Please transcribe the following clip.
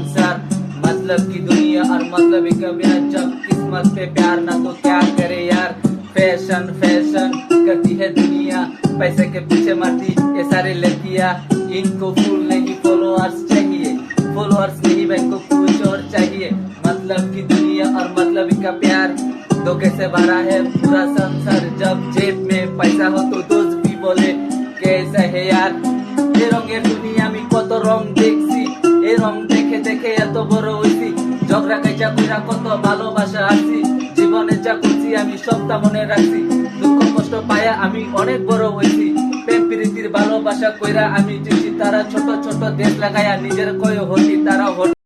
संसार, मतलब की दुनिया और मतलब ही कभी जब किस्मत पे प्यार ना तो क्या करे यार। फैशन फैशन करती है दुनिया, पैसे के पीछे मरती ये सारी लड़कियां। इनको फूल नहीं फॉलोअर्स चाहिए, फॉलोअर्स नहीं भाई को कुछ और चाहिए। मतलब की दुनिया और मतलब का प्यार, धोखे से भरा है पूरा संसार। जब जेब में पैसा हो तो दोस्त भी बोले कैसा है यार। এই রঙের দুনিয়া আমি কত রং দেখছি, এই রং দেখে দেখে এত বড় হইছি। ঝগড়া কাইজা কইরা কত ভালোবাসা আসি, জীবনে যা করছি আমি সবটা মনে রাখছি। দুঃখ কষ্ট পায়া আমি অনেক বড় হইছি, প্রেম প্রীতির ভালোবাসা কইরা আমি চিনছি। তারা ছোট ছোট দেশ লাগায়া নিজের কয় হতি, তারা